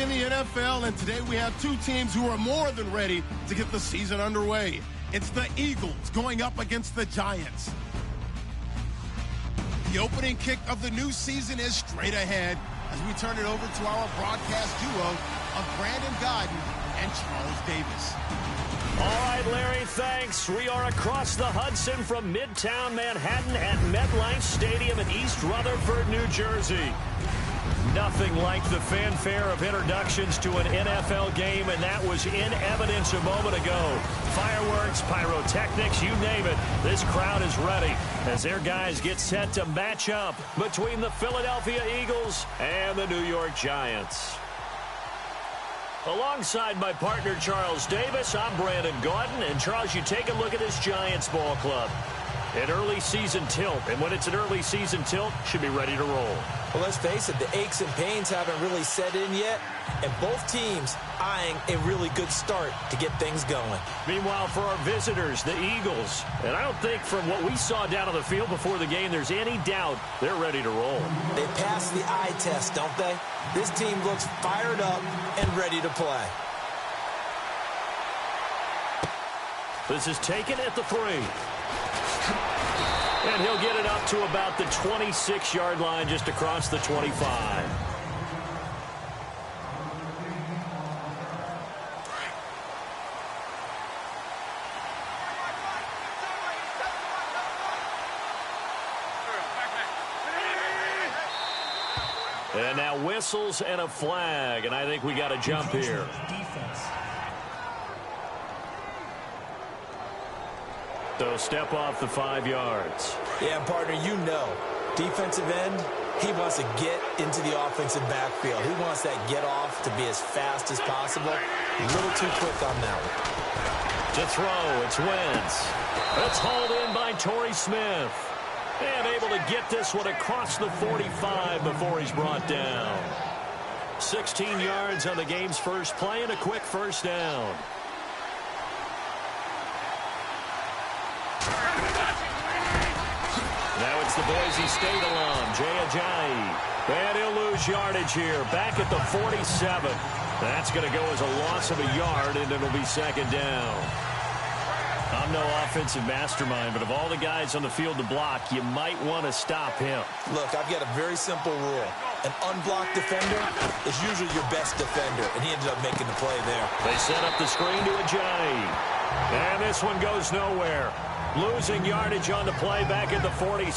in the NFL, and today we have two teams who are more than ready to get the season underway. It's the Eagles going up against the Giants. The opening kick of the new season is straight ahead as we turn it over to our broadcast duo of Brandon Godden and Charles Davis. All right, Larry, thanks. We are across the Hudson from Midtown Manhattan at MetLife Stadium in East Rutherford, New Jersey. Nothing like the fanfare of introductions to an NFL game, and that was in evidence a moment ago. Fireworks, pyrotechnics, you name it. This crowd is ready as their guys get set to match up between the Philadelphia Eagles and the New York Giants. Alongside my partner, Charles Davis, I'm Brandon Gaudin. And, Charles, you take a look at this Giants ball club. An early season tilt, and when it's an early season tilt, should be ready to roll. Well, let's face it, the aches and pains haven't really set in yet, and both teams eyeing a really good start to get things going. Meanwhile, for our visitors, the Eagles, and I don't think from what we saw down on the field before the game, there's any doubt they're ready to roll. They passed the eye test, don't they? This team looks fired up and ready to play. This is taken at the 3. And he'll get it up to about the 26-yard line, just across the 25. And now whistles and a flag, and I think we got a jump here. So step off the 5 yards. Yeah, partner, you know, defensive end, he wants to get into the offensive backfield. He wants that get off to be as fast as possible. A little too quick on that one. To throw, it's Wentz. It's hauled in by Torrey Smith. And able to get this one across the 45 before he's brought down. 16 yards on the game's first play and a quick first down. Now it's the Boise State alum, Jay Ajayi. And he'll lose yardage here, back at the 47. That's going to go as a loss of a yard, and it'll be second down. I'm no offensive mastermind, but of all the guys on the field to block, you might want to stop him. Look, I've got a very simple rule. An unblocked defender is usually your best defender, and he ended up making the play there. They set up the screen to Ajayi. And this one goes nowhere. Losing yardage on the play back at the 46.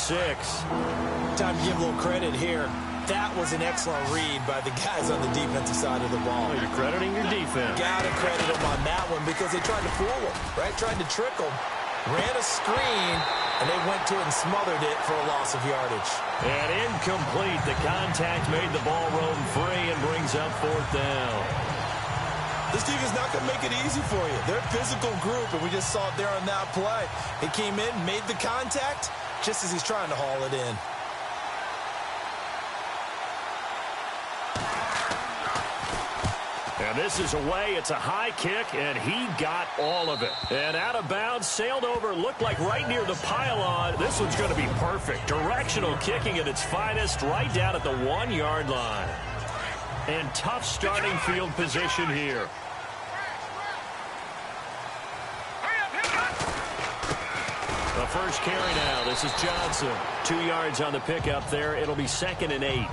Time to give a little credit here. That was an excellent read by the guys on the defensive side of the ball. Oh, you're crediting your defense. Gotta credit them on that one because they tried to fool them, right? Tried to trick them. Ran a screen, and they went to it and smothered it for a loss of yardage. And incomplete. The contact made the ball roam free and brings up 4th down. This team is not going to make it easy for you. They're a physical group, and we just saw it there on that play. He came in, made the contact, just as he's trying to haul it in. And this is away. It's a high kick, and he got all of it. And out of bounds, sailed over, looked like right near the pylon. This one's going to be perfect. Directional kicking at its finest, right down at the 1-yard line. And tough starting field position here. The first carry now. This is Johnson. 2 yards on the pickup there. It'll be 2nd and 8.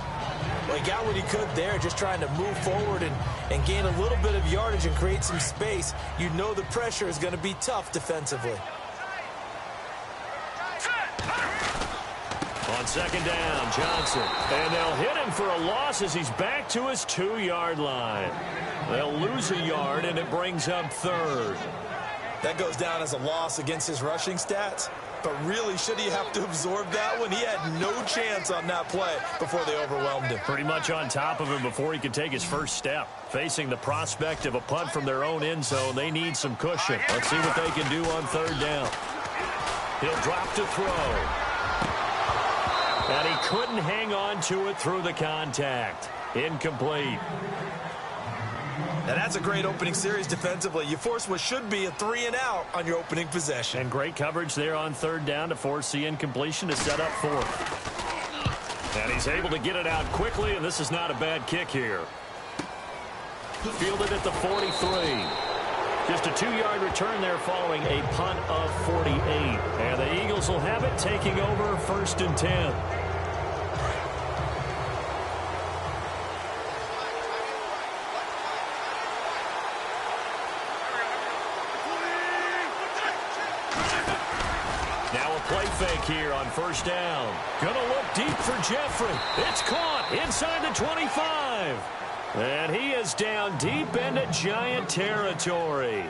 Well, he got what he could there, just trying to move forward and gain a little bit of yardage and create some space. You know the pressure is going to be tough defensively. On 2nd down, Johnson. And they'll hit him for a loss as he's back to his 2-yard line. They'll lose a yard, and it brings up 3rd. That goes down as a loss against his rushing stats. But really, should he have to absorb that one? He had no chance on that play before they overwhelmed him. Pretty much on top of him before he could take his first step. Facing the prospect of a punt from their own end zone, they need some cushion. Let's see what they can do on 3rd down. He'll drop to throw. And he couldn't hang on to it through the contact. Incomplete. Now that's a great opening series defensively. You force what should be a 3-and-out on your opening possession. And great coverage there on 3rd down to force the incompletion to set up 4th. And he's able to get it out quickly, and this is not a bad kick here. fielded at the 43. Just a 2-yard return there following a punt of 48. And the Eagles will have it, taking over 1st and 10. Now a play fake here on 1st down. Gonna look deep for Jeffrey. It's caught inside the 25. And he is down deep into Giant territory.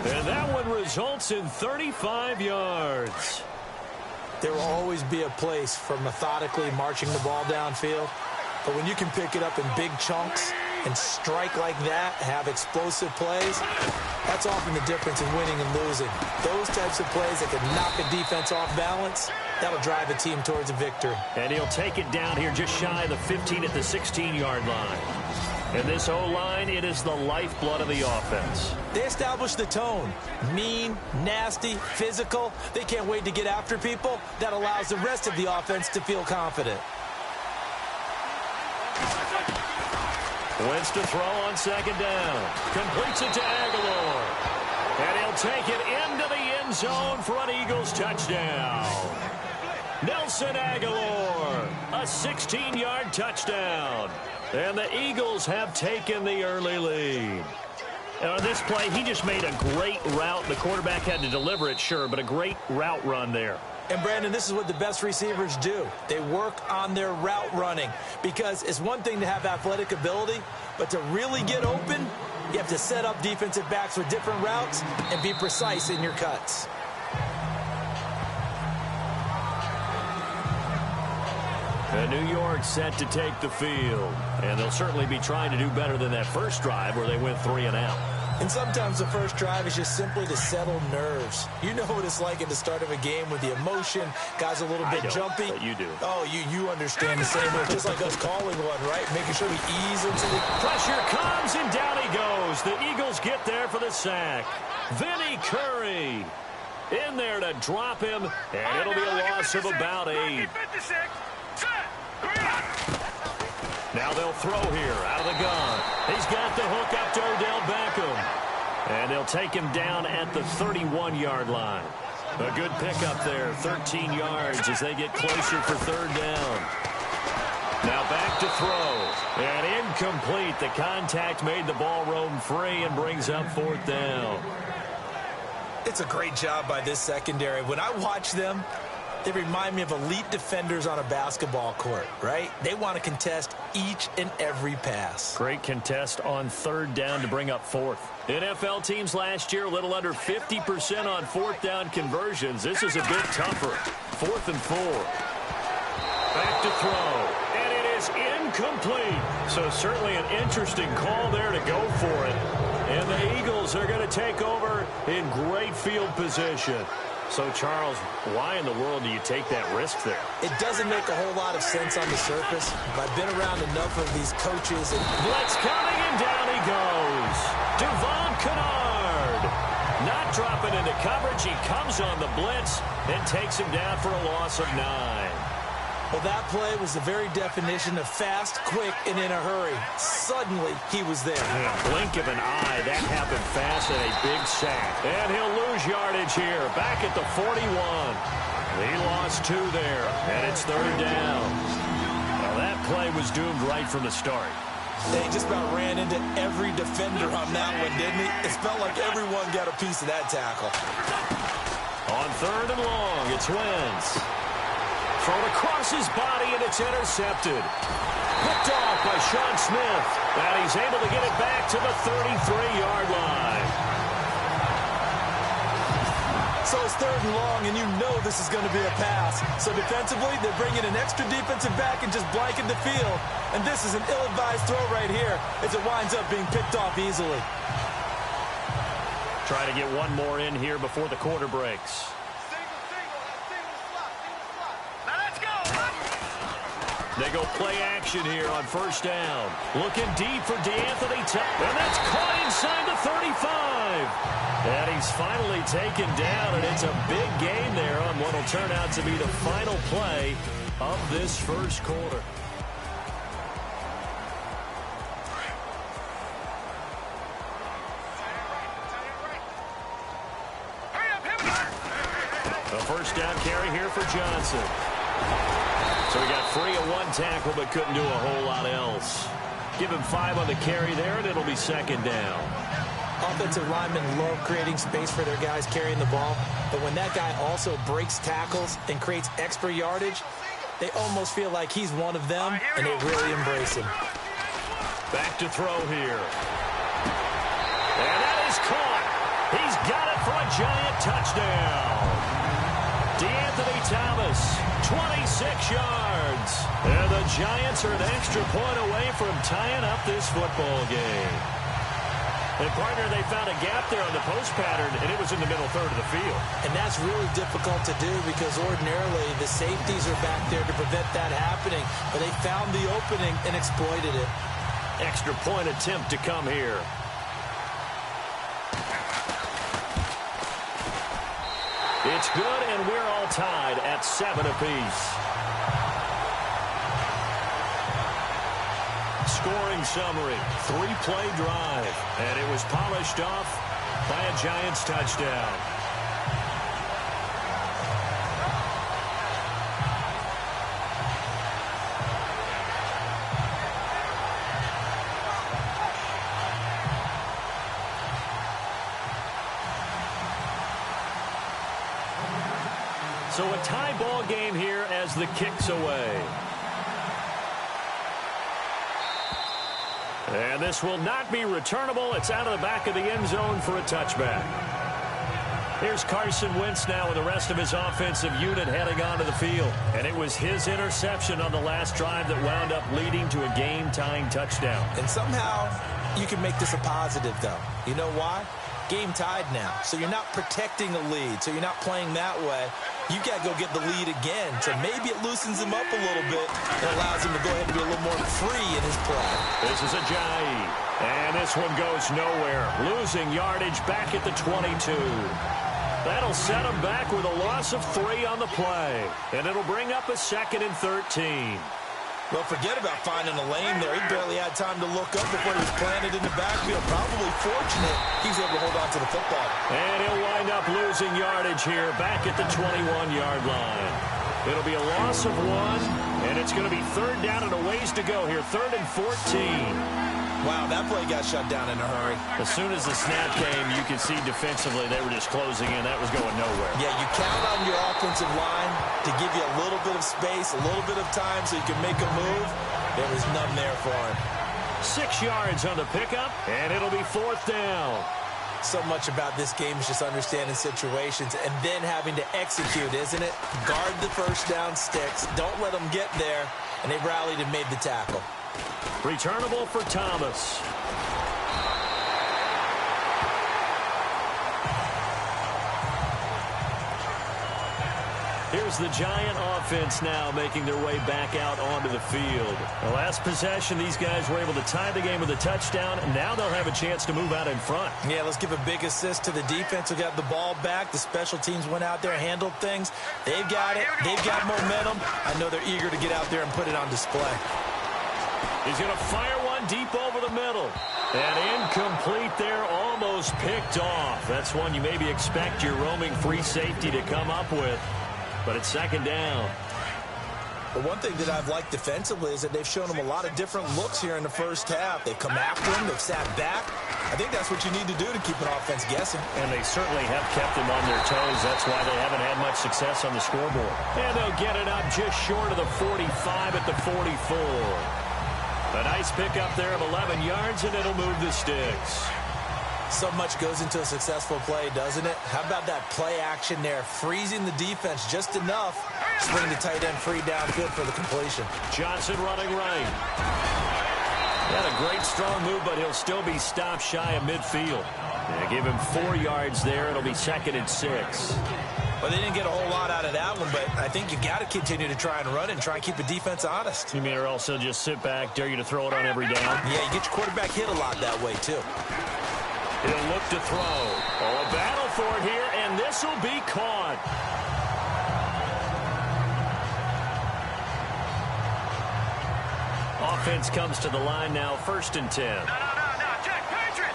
And that one results in 35 yards. There will always be a place for methodically marching the ball downfield. But when you can pick it up in big chunks and strike like that, have explosive plays, that's often the difference in winning and losing. Those types of plays that can knock a defense off balance, that'll drive a team towards a victory. And he'll take it down here just shy of the 15 at the 16-yard line. And this O-line, it is the lifeblood of the offense. They establish the tone. Mean, nasty, physical. They can't wait to get after people. That allows the rest of the offense to feel confident. Wentz to throw on 2nd down. Completes it to Aguilar. And he'll take it into the end zone for an Eagles touchdown. Nelson Aguilar, a 16-yard touchdown. And the Eagles have taken the early lead. And on this play, he just made a great route. The quarterback had to deliver it, sure, but a great route run there. And, Brandon, this is what the best receivers do. They work on their route running because it's one thing to have athletic ability, but to really get open, you have to set up defensive backs with different routes and be precise in your cuts. And New York set to take the field. And they'll certainly be trying to do better than that first drive where they went 3 and out. And sometimes the first drive is just simply to settle nerves. You know what it's like at the start of a game with the emotion. Guys a little bit jumpy. But you do. Oh, you understand the same way. Just like us calling one, right? Making sure we ease into the... Pressure comes, and down he goes. The Eagles get there for the sack. Vinnie Curry in there to drop him, and it'll be a loss of about 8. Now they'll throw here out of the gun. He's got the hook up to Odell Beckham. And they'll take him down at the 31-yard line. A good pickup there, 13 yards as they get closer for 3rd down. Now back to throw. And incomplete. The contact made the ball roam free and brings up 4th down. It's a great job by this secondary. When I watch them, they remind me of elite defenders on a basketball court, right? They want to contest each and every pass. Great contest on 3rd down to bring up 4th. NFL teams last year a little under 50% on 4th down conversions. This is a bit tougher. 4th and 4. Back to throw. And it is incomplete. So certainly an interesting call there to go for it. And the Eagles are going to take over in great field position. So, Charles, why in the world do you take that risk there? It doesn't make a whole lot of sense on the surface. But I've been around enough of these coaches. And blitz coming, and down he goes. Devon Kennard not dropping into coverage. He comes on the blitz and takes him down for a loss of 9. Well, that play was the very definition of fast, quick, and in a hurry. Suddenly, he was there. In a blink of an eye, that happened fast and a big sack. And he'll lose yardage here, back at the 41. He lost 2 there, and it's 3rd down. Well, that play was doomed right from the start. They just about ran into every defender on that one, didn't he? It felt like everyone got a piece of that tackle. On 3rd and long, it's Wentz. Thrown across his body, and it's intercepted. Picked off by Sean Smith. And he's able to get it back to the 33-yard line. So it's 3rd and long, and you know this is going to be a pass. So defensively, they're bringing an extra defensive back and just blanket the field. And this is an ill-advised throw right here as it winds up being picked off easily. Trying to get one more in here before the quarter breaks. They go play action here on 1st down. Looking deep for DeAnthony. And that's caught inside the 35. And he's finally taken down, and it's a big gain there on what will turn out to be the final play of this first quarter. A first down carry here for Johnson. So he got free of one tackle but couldn't do a whole lot else. Give him 5 on the carry there, and it'll be second down. Offensive linemen love creating space for their guys carrying the ball, but when that guy also breaks tackles and creates extra yardage, they almost feel like he's one of them, and they really embrace him. Back to throw here. And that is caught. He's got it for a giant touchdown. DeAnthony Thomas, 26 yards. And the Giants are an extra point away from tying up this football game. And, partner, they found a gap there on the post pattern, and it was in the middle third of the field. And that's really difficult to do because ordinarily the safeties are back there to prevent that happening. But they found the opening and exploited it. Extra point attempt to come here. It's good, and we're all tied at 7 apiece. Scoring summary, 3-play drive, and it was polished off by a Giants touchdown. So a tie ball game here as the kick's away. And this will not be returnable. It's out of the back of the end zone for a touchback. Here's Carson Wentz now with the rest of his offensive unit heading onto the field. And it was his interception on the last drive that wound up leading to a game-tying touchdown. And somehow you can make this a positive, though. You know why? Game tied now. So you're not protecting a lead. So you're not playing that way. You got to go get the lead again. So maybe it loosens him up a little bit and allows him to go ahead and be a little more free in his play. This is Ajayi. And this one goes nowhere. Losing yardage back at the 22. That'll set him back with a loss of 3 on the play. And it'll bring up a 2nd and 13. Well, forget about finding a lane there. He barely had time to look up before he was planted in the backfield. Probably fortunate he was able to hold on to the football. And he'll wind up losing yardage here back at the 21-yard line. It'll be a loss of 1, and it's going to be 3rd down and a ways to go here. 3rd and 14. Wow, that play got shut down in a hurry. As soon as the snap came, you could see defensively they were just closing in. That was going nowhere. Yeah, you count on your offensive line to give you a little bit of space, a little bit of time so you can make a move. There was none there for him. 6 yards on the pickup, and it'll be 4th down. So much about this game is just understanding situations and then having to execute, isn't it? Guard the first down sticks. Don't let them get there. And they rallied and made the tackle. Returnable for Thomas. Here's the Giant offense now making their way back out onto the field. The last possession, these guys were able to tie the game with a touchdown, and now they'll have a chance to move out in front. Yeah, let's give a big assist to the defense who got the ball back. The special teams went out there, handled things. They've got it. They've got momentum. I know they're eager to get out there and put it on display. He's going to fire one deep over the middle. And incomplete there, almost picked off. That's one you maybe expect your roaming free safety to come up with. But it's 2nd down. The one thing that I've liked defensively is that they've shown him a lot of different looks here in the first half. They've come after him. They've sat back. I think that's what you need to do to keep an offense guessing. And they certainly have kept him on their toes. That's why they haven't had much success on the scoreboard. And they'll get it up just short of the 45 at the 44. A nice pickup there of 11 yards, and it'll move the sticks. So much goes into a successful play, doesn't it? How about that play action there? Freezing the defense just enough to bring the tight end free downfield for the completion. Johnson running right. Had a great strong move, but he'll still be stopped shy of midfield. Yeah, give him 4 yards there. It'll be 2nd and 6. Well, they didn't get a whole lot out of that one, but I think you got to continue to try and run and try and keep the defense honest. You mean or also just sit back, dare you to throw it on every down? Yeah, you get your quarterback hit a lot that way, too. He'll look to throw. Oh, a battle for it here, and this will be caught. Offense comes to the line now, 1st and 10. No, Jack, Patriot!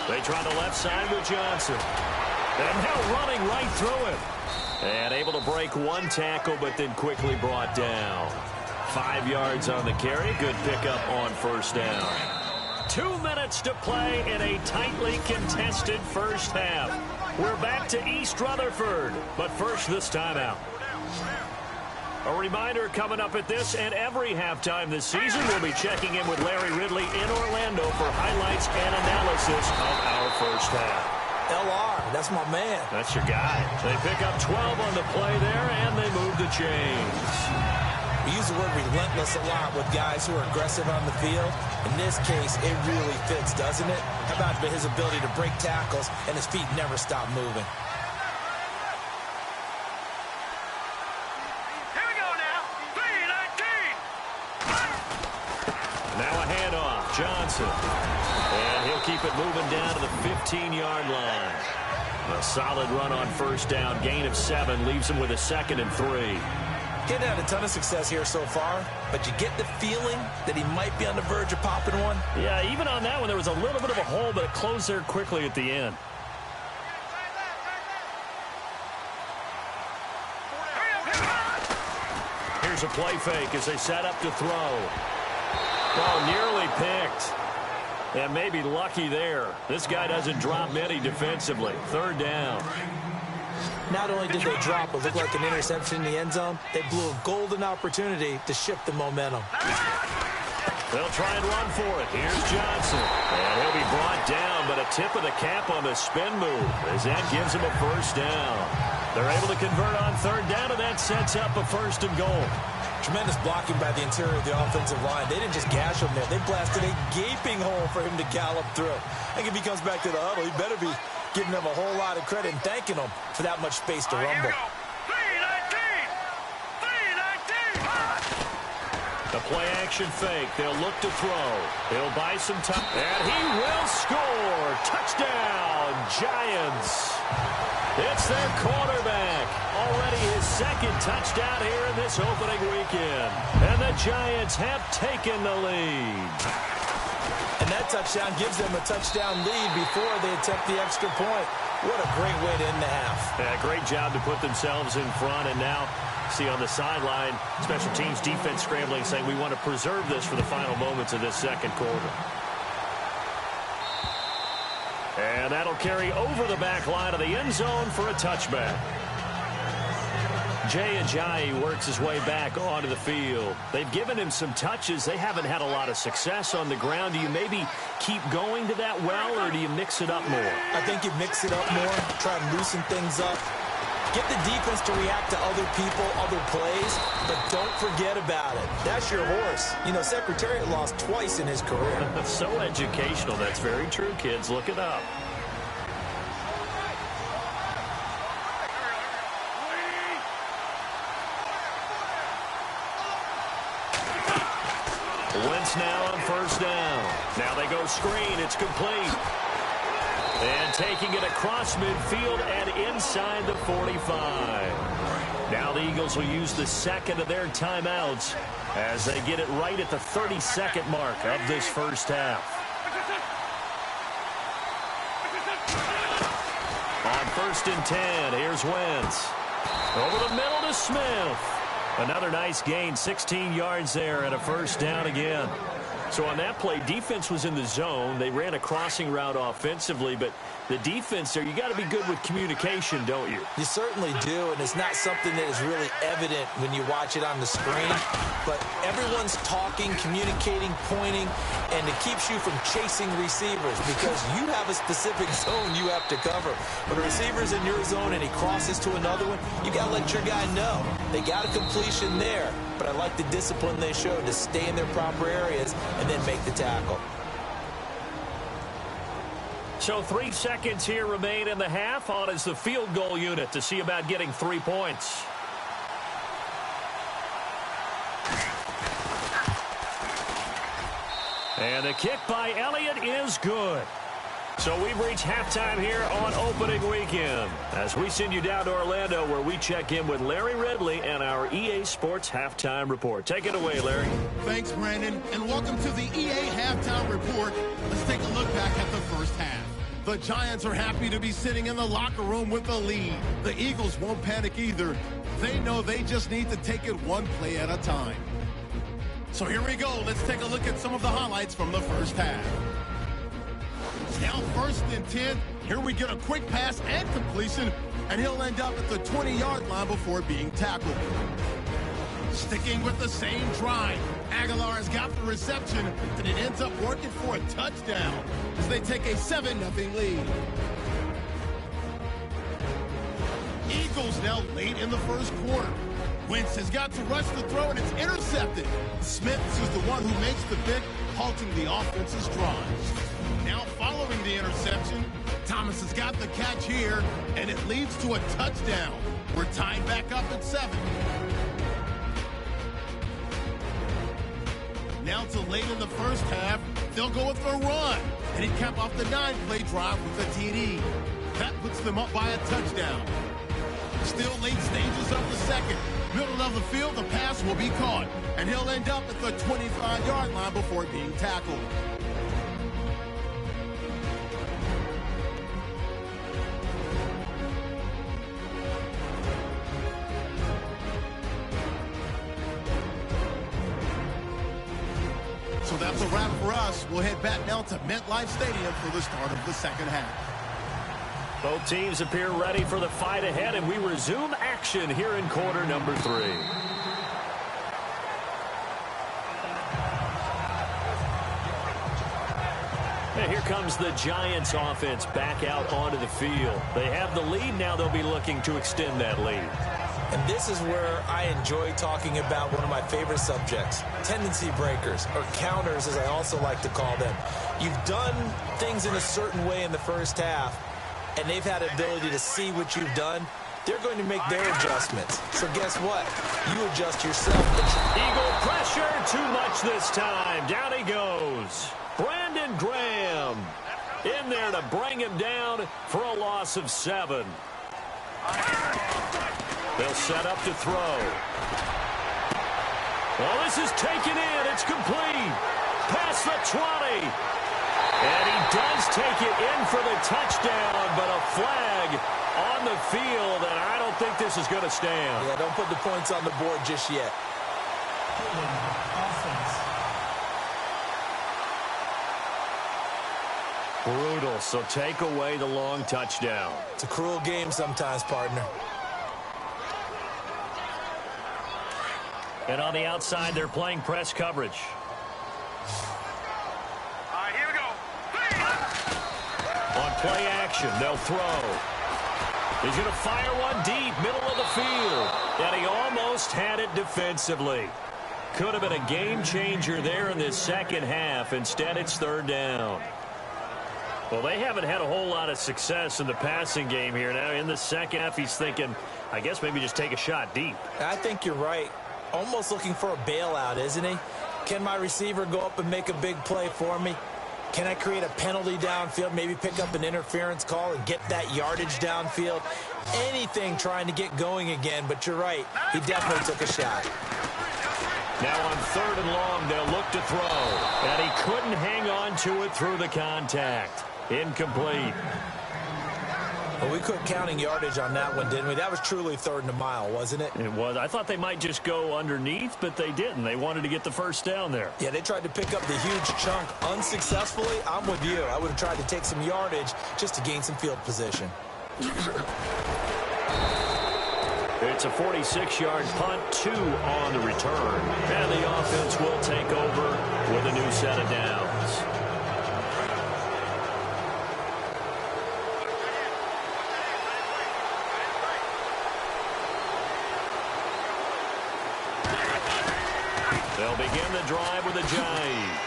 They try the left side with Johnson. And now running right through him. And able to break one tackle, but then quickly brought down. 5 yards on the carry. Good pickup on first down. 2 minutes to play in a tightly contested first half. We're back to East Rutherford, but first this timeout. A reminder coming up at this and every halftime this season, we'll be checking in with Larry Ridley in Orlando for highlights and analysis of our first half. LR, that's my man. That's your guy. They pick up 12 on the play there, and they move the chains. We use the word relentless a lot with guys who are aggressive on the field. In this case, it really fits, doesn't it? How about his ability to break tackles and his feet never stop moving? Here we go now. 3-19. Now a handoff. Johnson. And he'll keep it moving down to the 15-yard line. A solid run on first down. Gain of 7 leaves him with a 2nd and 3. Getting had a ton of success here so far, but you get the feeling that he might be on the verge of popping one. Yeah, even on that one, there was a little bit of a hole, but it closed there quickly at the end. Here's a play fake as they set up to throw. Oh, nearly picked. And maybe lucky there. This guy doesn't drop many defensively. 3rd down. Not only did they drop what looked like an interception in the end zone, they blew a golden opportunity to shift the momentum. They'll try and run for it. Here's Johnson. And he'll be brought down, but a tip of the cap on the spin move as that gives him a first down. They're able to convert on 3rd down, and that sets up a 1st and goal. Tremendous blocking by the interior of the offensive line. They didn't just gash him there. They blasted a gaping hole for him to gallop through. I think if he comes back to the huddle, he better be giving them a whole lot of credit and thanking them for that much space to rumble. 3-19. The play-action fake. They'll look to throw. He'll buy some time. And he will score. Touchdown, Giants. It's their quarterback. Already his 2nd touchdown here in this opening weekend. And the Giants have taken the lead. And that touchdown gives them a touchdown lead before they attempt the extra point. What a great way to end the half. Yeah, great job to put themselves in front. And now, see on the sideline, special teams defense scrambling, saying we want to preserve this for the final moments of this 2nd quarter. And that'll carry over the back line of the end zone for a touchback. Jay Ajayi works his way back onto the field. They've given him some touches. They haven't had a lot of success on the ground. Do you maybe keep going to that well, or do you mix it up more? I think you mix it up more, try and loosen things up. Get the defense to react to other people, other plays, but don't forget about it. That's your horse. You know, Secretariat lost twice in his career. So educational. That's very true, kids. Look it up. Wentz now on first down. Now they go screen. It's complete. And taking it across midfield and inside the 45. Now the Eagles will use the 2nd of their timeouts as they get it right at the 32nd mark of this first half. On 1st and 10, here's Wentz. Over the middle to Smith. Another nice gain, 16 yards there and a first down again. So on that play, defense was in the zone. They ran a crossing route offensively, but the defense there, you got to be good with communication, don't you? You certainly do, and it's not something that is really evident when you watch it on the screen. But everyone's talking, communicating, pointing, and it keeps you from chasing receivers because you have a specific zone you have to cover. When a receiver's in your zone and he crosses to another one, you got to let your guy know. They got a completion there, but I like the discipline they showed to stay in their proper areas and then make the tackle. So 3 seconds here remain in the half. On is the field goal unit to see about getting 3 points. And the kick by Elliott is good. So we've reached halftime here on opening weekend as we send you down to Orlando where we check in with Larry Ridley and our EA Sports Halftime Report. Take it away, Larry. Thanks, Brandon, and welcome to the EA Halftime Report. Let's take a look back at the first half. The Giants are happy to be sitting in the locker room with the lead. The Eagles won't panic either. They know they just need to take it one play at a time. So here we go. Let's take a look at some of the highlights from the first half. Now 1st and 10. Here we get a quick pass and completion, and he'll end up at the 20-yard line before being tackled. Sticking with the same drive, Aguilar's got the reception, and it ends up working for a touchdown as they take a 7-0 lead. Eagles now late in the first quarter. Wentz has got to rush the throw, and it's intercepted. Smith is the one who makes the pick, halting the offense's drive. Now following the interception, Thomas has got the catch here, and it leads to a touchdown. We're tied back up at 7. Now to late in the first half, they'll go with their run. And he capped off the 9-play drive with a TD. That puts them up by a touchdown. Still late stages of the second. Middle of the field, the pass will be caught. And he'll end up at the 25-yard line before being tackled. So that's a wrap for us. We'll head back now to MetLife Stadium for the start of the second half. Both teams appear ready for the fight ahead, and we resume action here in quarter number 3. And here comes the Giants offense back out onto the field. They have the lead now. They'll be looking to extend that lead. And this is where I enjoy talking about one of my favorite subjects, tendency breakers, or counters as I also like to call them. You've done things in a certain way in the first half, and they've had the ability to see what you've done. They're going to make their adjustments. So guess what? You adjust yourself. Eagle pressure, too much this time. Down he goes. Brandon Graham in there to bring him down for a loss of 7. They'll set up to throw. Well, this is taken in. It's complete. Past the 20. And he does take it in for the touchdown, but a flag on the field, and I don't think this is going to stand. Yeah, don't put the points on the board just yet. Brutal, so take away the long touchdown. It's a cruel game sometimes, partner. And on the outside, they're playing press coverage. All right, here we go. On play action, they'll throw. He's going to fire one deep, middle of the field. And he almost had it defensively. Could have been a game changer there in this second half. Instead, it's 3rd down. Well, they haven't had a whole lot of success in the passing game here. Now, in the second half, he's thinking, I guess maybe just take a shot deep. I think you're right. Almost looking for a bailout, isn't he? Can my receiver go up and make a big play for me? Can I create a penalty downfield, maybe pick up an interference call and get that yardage downfield? Anything trying to get going again, but you're right. He definitely took a shot. Now on 3rd and long, they'll look to throw. And he couldn't hang on to it through the contact. Incomplete. Well, we quit counting yardage on that one, didn't we? That was truly 3rd and a mile, wasn't it? It was. I thought they might just go underneath, but they didn't. They wanted to get the first down there. Yeah, they tried to pick up the huge chunk unsuccessfully. I'm with you. I would have tried to take some yardage just to gain some field position. It's a 46-yard punt, 2 on the return. And the offense will take over with a new set of downs. They'll begin the drive with a jive.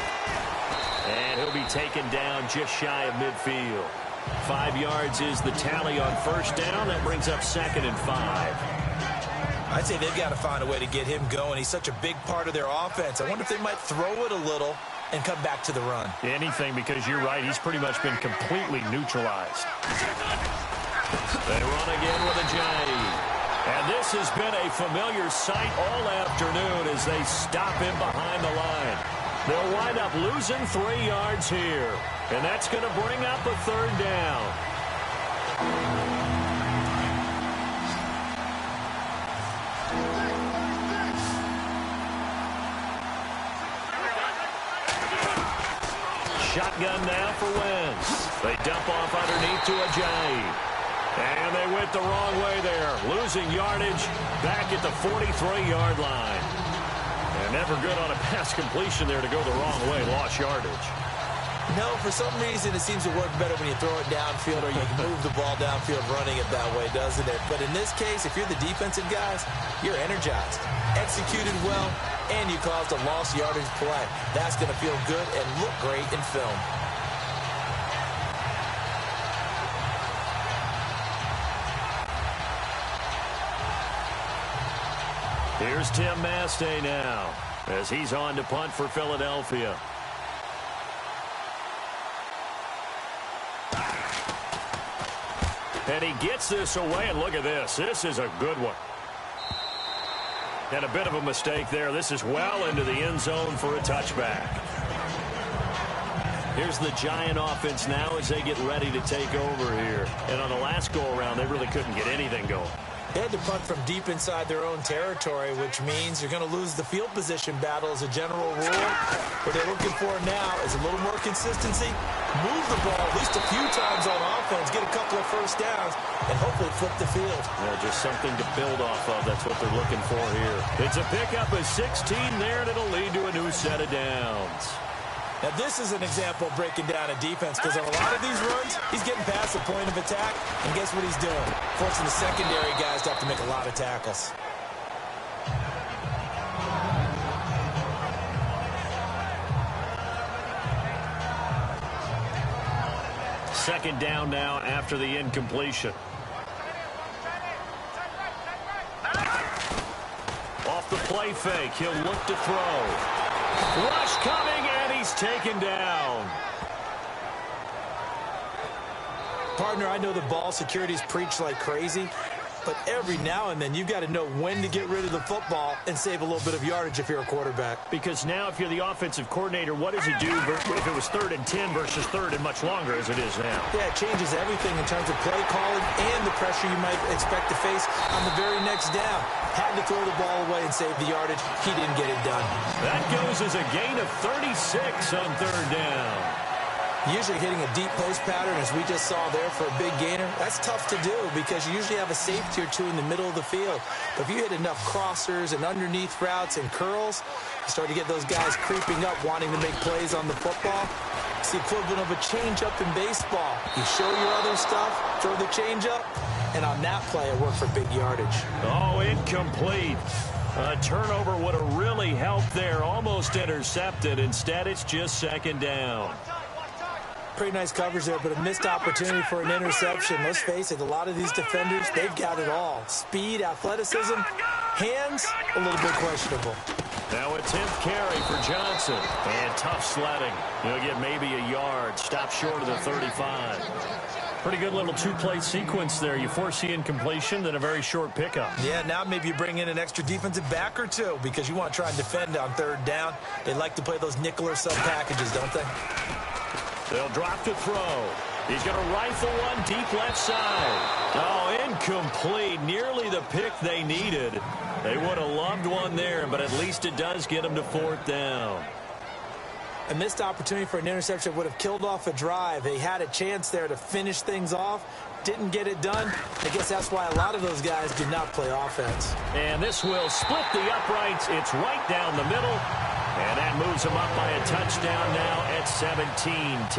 And he'll be taken down just shy of midfield. 5 yards is the tally on first down. That brings up 2nd and 5. I'd say they've got to find a way to get him going. He's such a big part of their offense. I wonder if they might throw it a little and come back to the run. Anything, because you're right. He's pretty much been completely neutralized. They run again with a jive. And this has been a familiar sight all afternoon as they stop him behind the line. They'll wind up losing 3 yards here. And that's going to bring up a 3rd down. Shotgun now for Wentz. They dump off underneath to Ajayi. And they went the wrong way there. Losing yardage back at the 43-yard line. And never good on a pass completion there to go the wrong way. Lost yardage. No, for some reason it seems to work better when you throw it downfield or you can move the ball downfield running it that way, doesn't it? But in this case, if you're the defensive guys, you're energized, executed well, and you caused a lost yardage play. That's going to feel good and look great in film. Here's Tim Mastay now as he's on to punt for Philadelphia. And he gets this away, and look at this. This is a good one. And a bit of a mistake there. This is well into the end zone for a touchback. Here's the Giant offense now as they get ready to take over here. And on the last go-around, they really couldn't get anything going. They had to punt from deep inside their own territory, which means you're going to lose the field position battle as a general rule. What they're looking for now is a little more consistency, move the ball at least a few times on offense, get a couple of first downs, and hopefully flip the field. Yeah, just something to build off of. That's what they're looking for here. It's a pickup of 16 there, and it'll lead to a new set of downs. Now, this is an example of breaking down a defense because on a lot of these runs, he's getting past the point of attack, and guess what he's doing? Forcing the secondary guys to have to make a lot of tackles. Second down now after the incompletion. Off the play fake, he'll look to throw. Rush coming, and he's taken down. Partner, I know the ball security's preached like crazy, but every now and then you've got to know when to get rid of the football and save a little bit of yardage if you're a quarterback. Because now if you're the offensive coordinator, what does he do if it was 3rd and 10 versus 3rd and much longer as it is now? Yeah, it changes everything in terms of play calling and the pressure you might expect to face on the very next down. Had to throw the ball away and save the yardage. He didn't get it done. That goes as a gain of 36 on 3rd down. Usually hitting a deep post pattern, as we just saw there for a big gainer, that's tough to do because you usually have a safety or two in the middle of the field. But if you hit enough crossers and underneath routes and curls, you start to get those guys creeping up, wanting to make plays on the football. It's the equivalent of a changeup in baseball. You show your other stuff, throw the changeup, and on that play, it worked for big yardage. Oh, incomplete. A turnover would have really helped there. Almost intercepted. Instead, it's just 2nd down. Pretty nice coverage there, but a missed opportunity for an interception. Let's face it, a lot of these defenders, they've got it all. Speed, athleticism, hands, a little bit questionable. Now a 10th carry for Johnson. And tough sledding. He'll get maybe a yard. Stop short of the 35. Pretty good little 2-play sequence there. You force the incompletion, then a very short pickup. Yeah, now maybe you bring in an extra defensive back or two because you want to try and defend on 3rd down. They like to play those nickel or sub packages, don't they? They'll drop to throw. He's going to rifle one deep left side. Oh, incomplete. Nearly the pick they needed. They would have loved one there, but at least it does get them to 4th down. A missed opportunity for an interception would have killed off a drive. They had a chance there to finish things off. Didn't get it done. I guess that's why a lot of those guys do not play offense. And this will split the uprights. It's right down the middle. And that moves them up by a touchdown now at 17-10.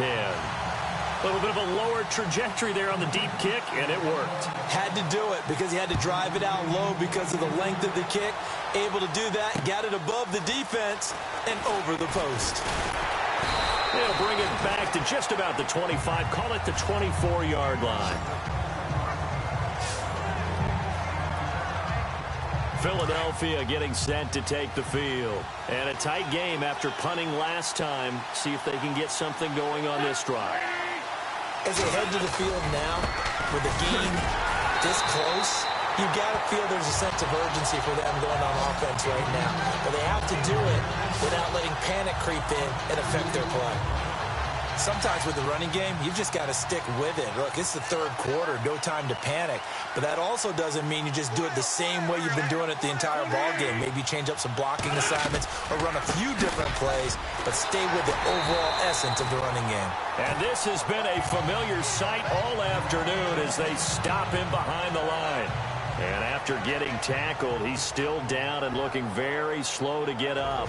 A little bit of a lower trajectory there on the deep kick, and it worked. Had to do it because he had to drive it out low because of the length of the kick. Able to do that, got it above the defense and over the post. They'll bring it back to just about the 25, call it the 24-yard line. Philadelphia getting set to take the field. And a tight game after punting last time. See if they can get something going on this drive. As they head to the field now, with the game this close, You got to feel there's a sense of urgency for them going on offense right now. But they have to do it without letting panic creep in and affect their play. Sometimes with the running game, you've just got to stick with it. Look, it's the third quarter, no time to panic. But that also doesn't mean you just do it the same way you've been doing it the entire ball game. Maybe change up some blocking assignments or run a few different plays, but stay with the overall essence of the running game. And this has been a familiar sight all afternoon as they stop him behind the line. And after getting tackled, he's still down and looking very slow to get up.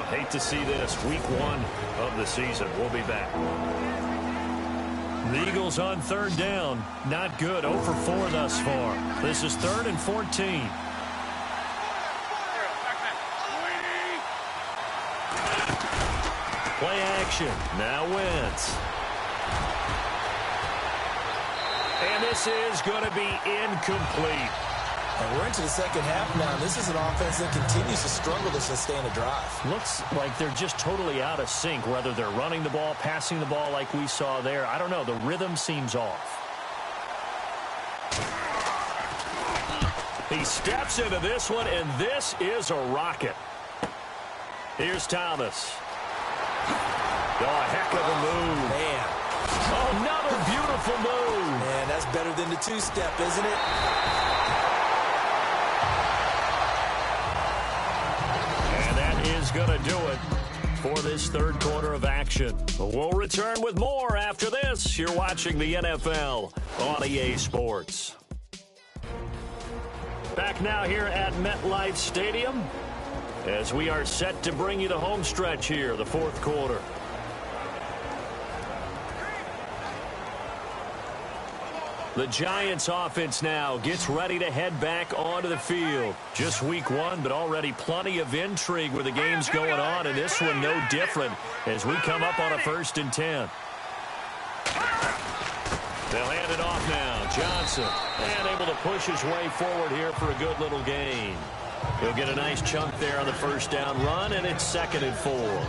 Hate to see this. Week 1 of the season. We'll be back. The Eagles on third down. Not good. 0 for 4 thus far. This is 3rd and 14. Play action. Now Wentz. And this is going to be incomplete. And we're into the second half now. This is an offense that continues to struggle to sustain a drive. Looks like they're just totally out of sync, whether they're running the ball, passing the ball like we saw there. I don't know. The rhythm seems off. He steps into this one, and this is a rocket. Here's Thomas. Oh, a heck of a move. Man. Oh, another beautiful move. Man, that's better than the two-step, isn't it? Is going to do it for this third quarter of action. We'll return with more after this. You're watching the NFL on EA Sports. Back now here at MetLife Stadium as we are set to bring you the home stretch here, the fourth quarter. The Giants offense now gets ready to head back onto the field. Just week 1, but already plenty of intrigue where the game's going on, and this one no different as we come up on a 1st and 10. They'll hand it off now. Johnson, and able to push his way forward here for a good little gain. He'll get a nice chunk there on the first down run, and it's 2nd and 4.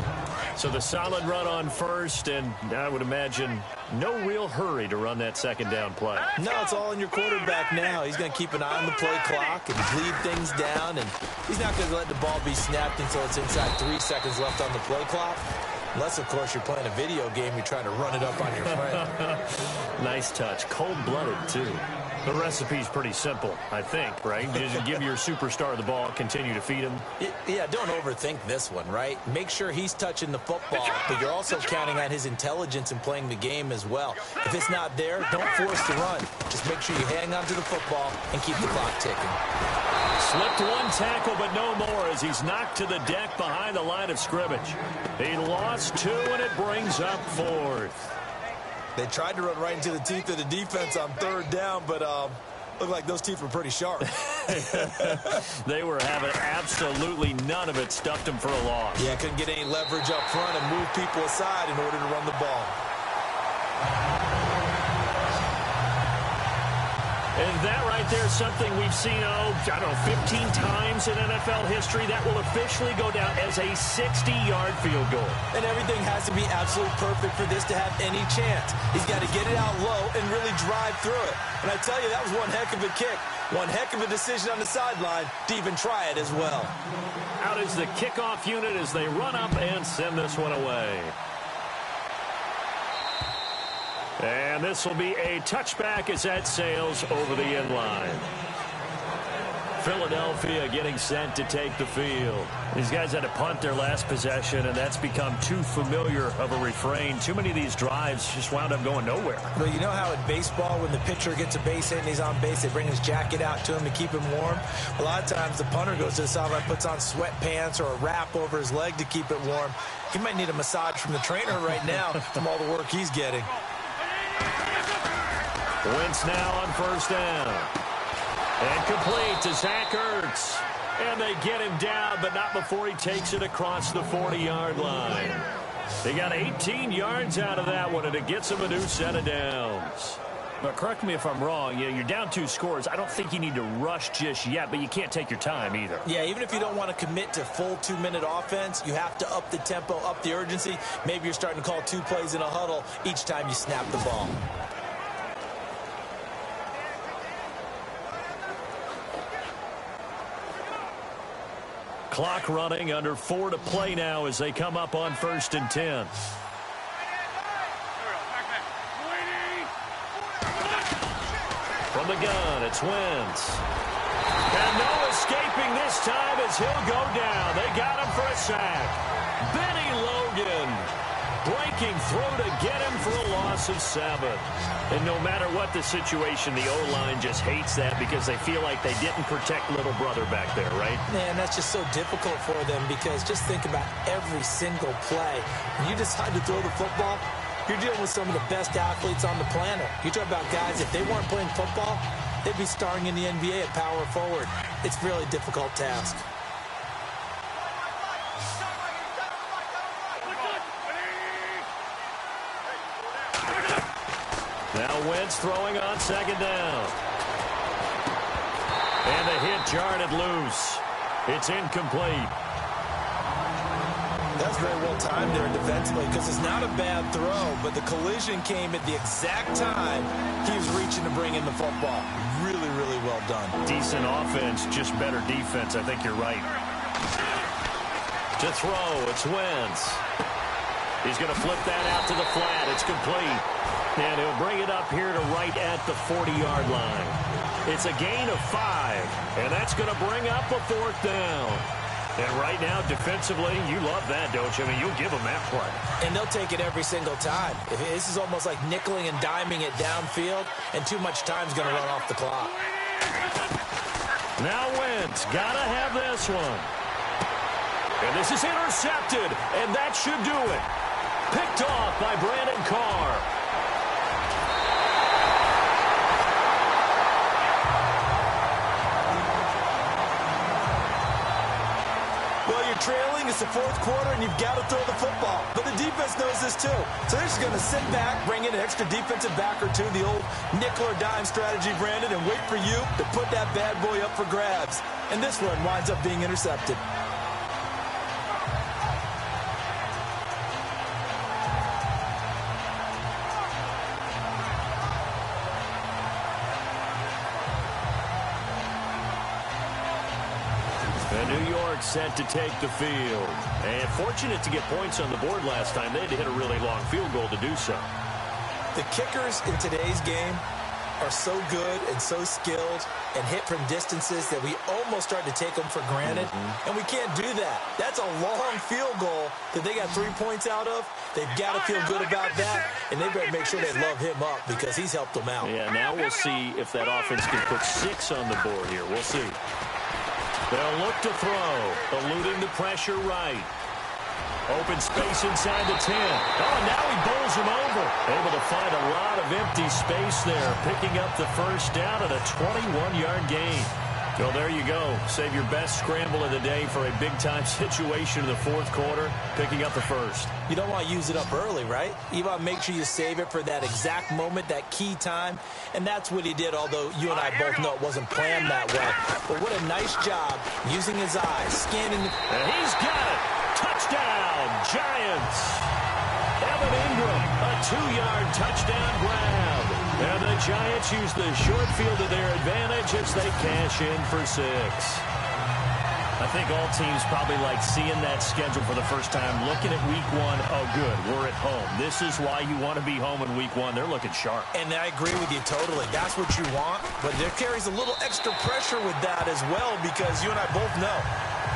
So the solid run on first, and I would imagine no real hurry to run that second down play. No, it's all in your quarterback now. He's going to keep an eye on the play clock and bleed things down, and he's not going to let the ball be snapped until it's inside 3 seconds left on the play clock. Unless, of course, you're playing a video game, you're trying to run it up on your friend. Nice touch. Cold-blooded, too. The recipe's pretty simple, I think, right? Just give your superstar the ball, continue to feed him. Yeah, don't overthink this one, right? Make sure he's touching the football, but you're also counting on his intelligence in playing the game as well. If it's not there, don't force the run. Just make sure you hang on to the football and keep the clock ticking. Slipped one tackle, but no more as he's knocked to the deck behind the line of scrimmage. He lost 2, and it brings up 4th. They tried to run right into the teeth of the defense on 3rd down, but looked like those teeth were pretty sharp. They were having absolutely none of it. Stuffed them for a loss. Yeah, couldn't get any leverage up front and move people aside in order to run the ball. And that right there is something we've seen, I don't know, 15 times in NFL history. That will officially go down as a 60-yard field goal. And everything has to be absolutely perfect for this to have any chance. He's got to get it out low and really drive through it. And I tell you, that was one heck of a kick. One heck of a decision on the sideline to even try it as well. Out is the kickoff unit as they run up and send this one away. And this will be a touchback as that sails over the end line. Philadelphia getting set to take the field. These guys had to punt their last possession, and that's become too familiar of a refrain. Too many of these drives just wound up going nowhere. Well, you know how in baseball, when the pitcher gets a base hit and he's on base, they bring his jacket out to him to keep him warm? A lot of times the punter goes to the sideline, puts on sweatpants or a wrap over his leg to keep it warm. He might need a massage from the trainer right now from all the work he's getting. Wentz now on first down. And complete to Zach Ertz. And they get him down, but not before he takes it across the 40-yard line. They got 18 yards out of that one, and it gets him a new set of downs. But correct me if I'm wrong, you're down 2 scores. I don't think you need to rush just yet, but you can't take your time either. Yeah, even if you don't want to commit to full 2-minute offense, you have to up the tempo, up the urgency. Maybe you're starting to call 2 plays in a huddle each time you snap the ball. Clock running, under 4 to play now as they come up on 1st and 10. From the gun, it's Wentz. And no escaping this time as he'll go down. They got him for a sack. Benny Logan breaking through to get him for a loss of 7. And no matter what the situation, the O-line just hates that because they feel like they didn't protect little brother back there, right? Man, that's just so difficult for them because just think about every single play. When you decide to throw the football, you're dealing with some of the best athletes on the planet. You talk about guys, if they weren't playing football, they'd be starring in the NBA at power forward. It's a really difficult task. Now Wentz throwing on 2nd down. And the hit jarred it loose. It's incomplete. That's very well timed there defensively because it's not a bad throw, but the collision came at the exact time he was reaching to bring in the football. Really, really well done. Decent offense, just better defense. I think you're right. To throw, it's Wentz. He's going to flip that out to the flat. It's complete. And he'll bring it up here to right at the 40-yard line. It's a gain of 5, and that's going to bring up a 4th down. And right now, defensively, you love that, don't you? I mean, you'll give them that play. And they'll take it every single time. This is almost like nickeling and diming it downfield, and too much time's going to run off the clock. Now Wentz, got to have this one. And this is intercepted, and that should do it. Picked off by Brandon Carr. Trailing, it's the 4th quarter, and you've got to throw the football. But the defense knows this too. So they're just going to sit back, bring in an extra defensive back or two, the old nickel or dime strategy, Brandon, and wait for you to put that bad boy up for grabs. And this one winds up being intercepted. New York set to take the field. And fortunate to get points on the board last time. They had to hit a really long field goal to do so. The kickers in today's game are so good and so skilled and hit from distances that we almost start to take them for granted. And we can't do that. That's a long field goal that they got 3 points out of. They've got to feel good about that. And they better make sure they love him up because he's helped them out. Yeah, now we'll see if that offense can put 6 on the board here. We'll see. They'll look to throw, eluding the pressure right. Open space inside the 10. Oh, and now he bowls him over. Able to find a lot of empty space there, picking up the 1st down at a 21-yard gain. Well, there you go. Save your best scramble of the day for a big-time situation in the 4th quarter, picking up the 1st. You don't want to use it up early, right? You want to make sure you save it for that exact moment, that key time. And that's what he did, although you and I both know it wasn't planned that way. But what a nice job using his eyes, scanning. And he's got it. Touchdown, Giants. Evan Ingram, a 2-yard touchdown grab. And the Giants use the short field to their advantage as they cash in for 6. I think all teams probably like seeing that schedule for the first time, looking at week 1. Oh, good, we're at home. This is why you want to be home in week 1. They're looking sharp. And I agree with you totally. That's what you want. But there carries a little extra pressure with that as well because you and I both know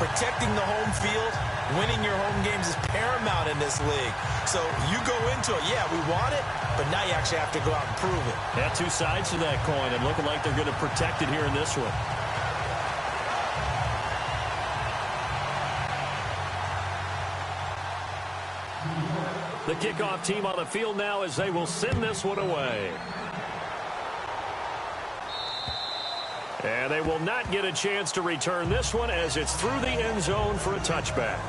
protecting the home field, winning your home games is paramount in this league. So you go into it, yeah, we want it, but now you actually have to go out and prove it. Yeah, 2 sides to that coin, and looking like they're going to protect it here in this one. The kickoff team on the field now as they will send this one away. And they will not get a chance to return this one as it's through the end zone for a touchback.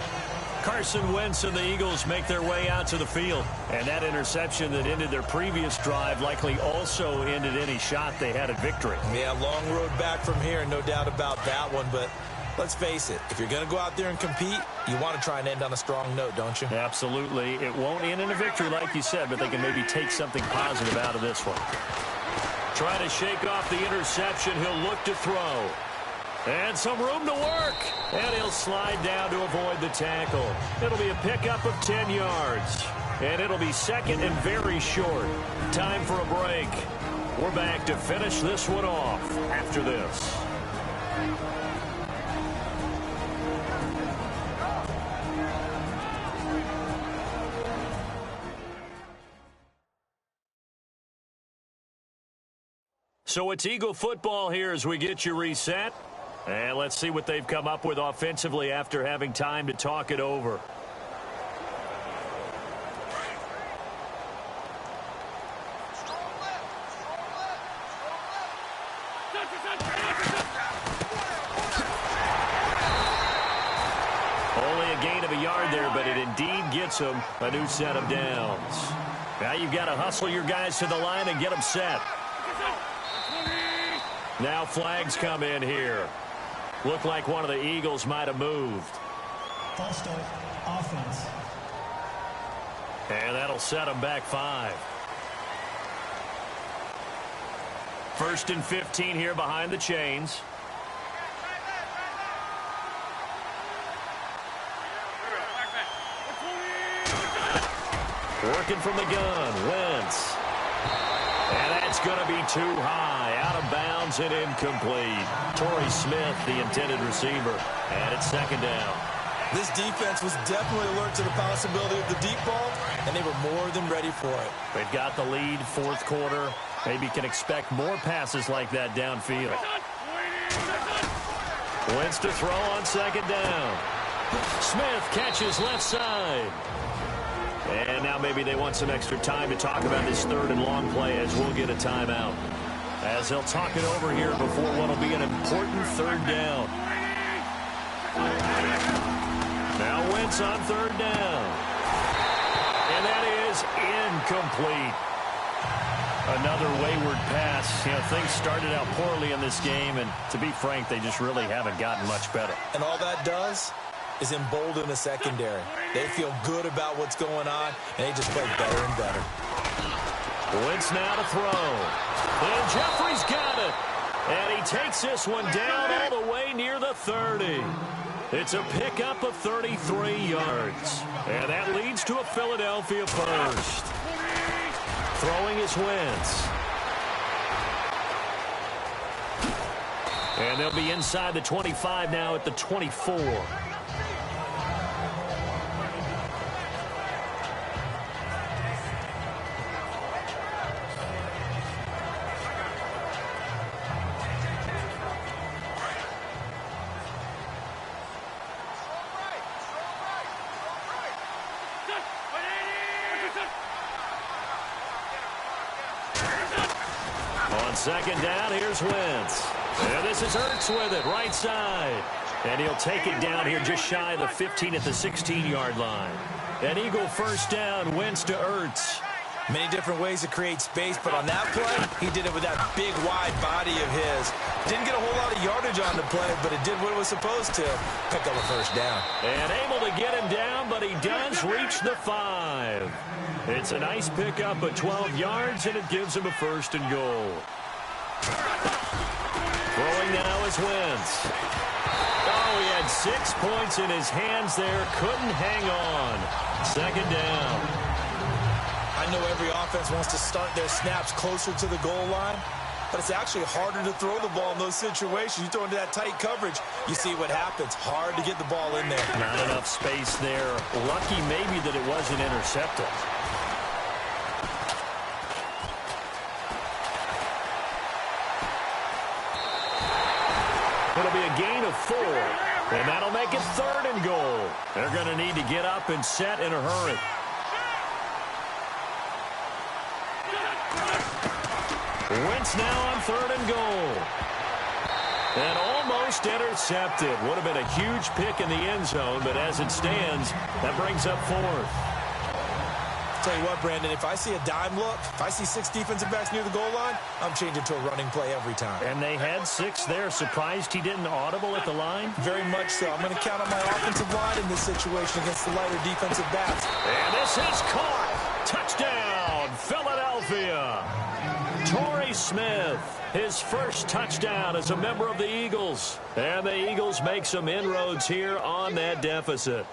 Carson Wentz and the Eagles make their way out to the field. And that interception that ended their previous drive likely also ended any shot they had at victory. Yeah, long road back from here, no doubt about that one. But let's face it, if you're going to go out there and compete, you want to try and end on a strong note, don't you? Absolutely. It won't end in a victory like you said, but they can maybe take something positive out of this one. Trying to shake off the interception. He'll look to throw. And some room to work. And he'll slide down to avoid the tackle. It'll be a pickup of 10 yards. And it'll be second and very short. Time for a break. We're back to finish this one off after this. So it's Eagle football here as we get you reset. And let's see what they've come up with offensively after having time to talk it over. Only a gain of a yard there, but it indeed gets them a new set of downs. Now you've got to hustle your guys to the line and get them set. Now flags come in here. Looked like one of the Eagles might have moved. False start, offense. And that'll set them back 5. 1st and 15 here behind the chains. Working from the gun, Wentz. And that's going to be too high, out of bounds and incomplete. Torrey Smith, the intended receiver, and it's 2nd down. This defense was definitely alert to the possibility of the deep ball, and they were more than ready for it. They've got the lead, 4th quarter. Maybe can expect more passes like that downfield. Wentz to throw on 2nd down. Smith catches left side. And now maybe they want some extra time to talk about this 3rd and long play as we'll get a timeout. As they'll talk it over here before what will be an important 3rd down. Now Wentz on 3rd down. And that is incomplete. Another wayward pass. You know, things started out poorly in this game, and to be frank, they just really haven't gotten much better. And all that does is embolden the secondary. They feel good about what's going on, and they just play better and better. Wentz now to throw. And Jeffrey's got it. And he takes this one down all the way near the 30. It's a pickup of 33 yards. And that leads to a Philadelphia first. Throwing is Wentz. And they'll be inside the 25 now at the 24. On 2nd down, here's Wentz. And this is Ertz with it, right side. And he'll take it down here just shy of the 15 at the 16-yard line. An Eagle 1st down, Wentz to Ertz. Many different ways to create space, but on that play, he did it with that big, wide body of his. Didn't get a whole lot of yardage on the play, but it did what it was supposed to. Pick up a 1st down. And able to get him down, but he does reach the 5. It's a nice pickup of 12 yards, and it gives him a 1st and goal. Throwing now is Wentz. Oh, he had 6 points in his hands there. Couldn't hang on. 2nd down. I know every offense wants to start their snaps closer to the goal line, but it's actually harder to throw the ball in those situations. You throw into that tight coverage, you see what happens. Hard to get the ball in there. Not enough space there. Lucky maybe that it wasn't intercepted. It'll be a gain of 4, and that'll make it 3rd and goal. They're going to need to get up and set in a hurry. Wentz now on 3rd and goal. And almost intercepted. Would have been a huge pick in the end zone, but as it stands, that brings up 4th. Tell you what, Brandon, if I see a dime look, if I see 6 defensive backs near the goal line, I'm changing to a running play every time. And they had 6 there. Surprised he didn't audible at the line? Very much so. I'm going to count on my offensive line in this situation against the lighter defensive backs. And this is caught. Touchdown, Philadelphia. Torrey Smith, his first touchdown as a member of the Eagles. And the Eagles make some inroads here on that deficit.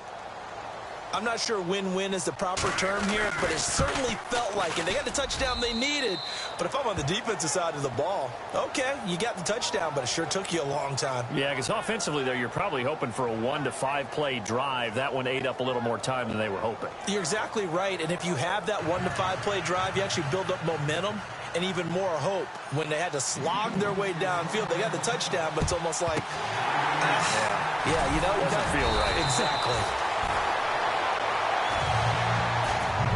I'm not sure win-win is the proper term here, but it certainly felt like it. They got the touchdown they needed. But if I'm on the defensive side of the ball, okay, you got the touchdown, but it sure took you a long time. Yeah, because offensively there, you're probably hoping for a 1 to 5 play drive. That one ate up a little more time than they were hoping. You're exactly right. And if you have that 1 to 5 play drive, you actually build up momentum and even more hope. When they had to slog their way downfield, they got the touchdown, but it's almost like, yeah, you know, it doesn't feel right. Exactly.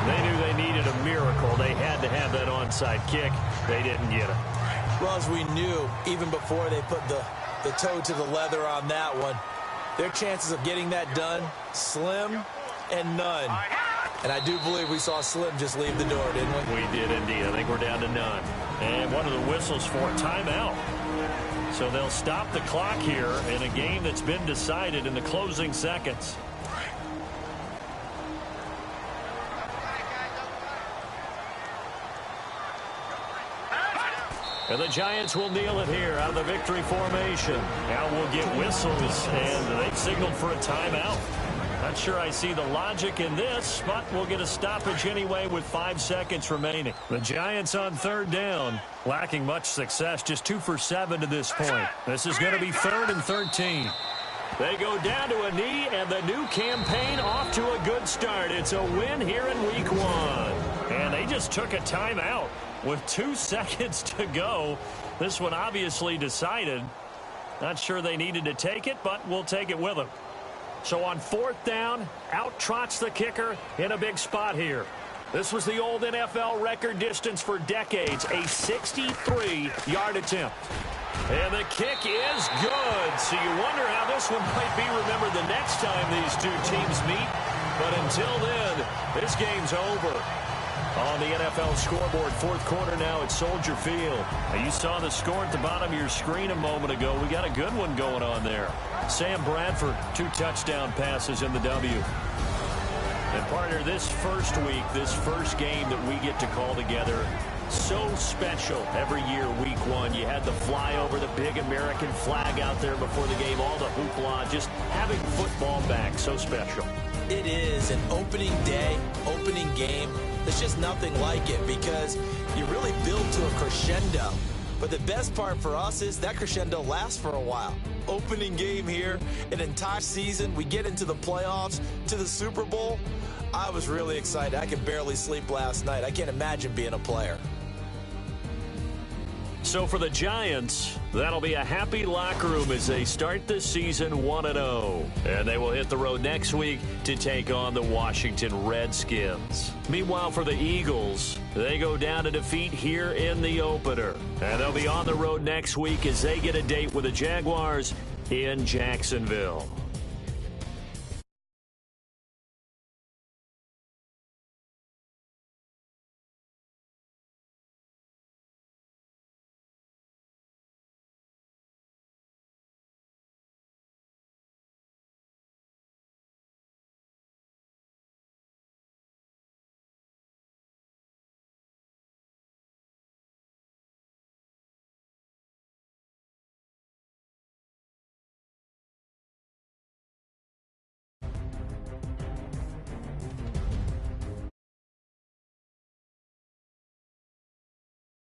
They knew they needed a miracle. They had to have that onside kick. They didn't get it. Well, as we knew, even before they put the toe to the leather on that one, their chances of getting that done, slim and none. And I do believe we saw Slim just leave the door, didn't we? We did indeed. I think we're down to none. And one of the whistles for timeout. So they'll stop the clock here in a game that's been decided in the closing seconds. And the Giants will kneel it here out of the victory formation. Now we'll get whistles, and they've signaled for a timeout. Not sure I see the logic in this, but we'll get a stoppage anyway with 5 seconds remaining. The Giants on 3rd down, lacking much success, just 2 for 7 to this point. This is going to be 3rd and 13. They go down to a knee, and the new campaign off to a good start. It's a win here in week 1. And they just took a timeout with 2 seconds to go. This one obviously decided. Not sure they needed to take it, but we'll take it with them. So on 4th down, out trots the kicker in a big spot here. This was the old NFL record distance for decades, a 63-yard attempt. And the kick is good. So you wonder how this one might be remembered the next time these two teams meet. But until then, this game's over. On the NFL scoreboard, 4th quarter now at Soldier Field. Now you saw the score at the bottom of your screen a moment ago. We got a good one going on there. Sam Bradford, 2 touchdown passes in the W. And partner, this first week, this first game that we get to call together, so special every year, week 1. You had the flyover, the big American flag out there before the game, all the hoopla, just having football back, so special. It is an opening day, opening game. There's just nothing like it because you really build to a crescendo. But the best part for us is that crescendo lasts for a while. Opening game here, an entire season. We get into the playoffs, to the Super Bowl. I was really excited. I could barely sleep last night. I can't imagine being a player. So for the Giants, that'll be a happy locker room as they start the season 1-0. And they will hit the road next week to take on the Washington Redskins. Meanwhile, for the Eagles, they go down to defeat here in the opener. And they'll be on the road next week as they get a date with the Jaguars in Jacksonville.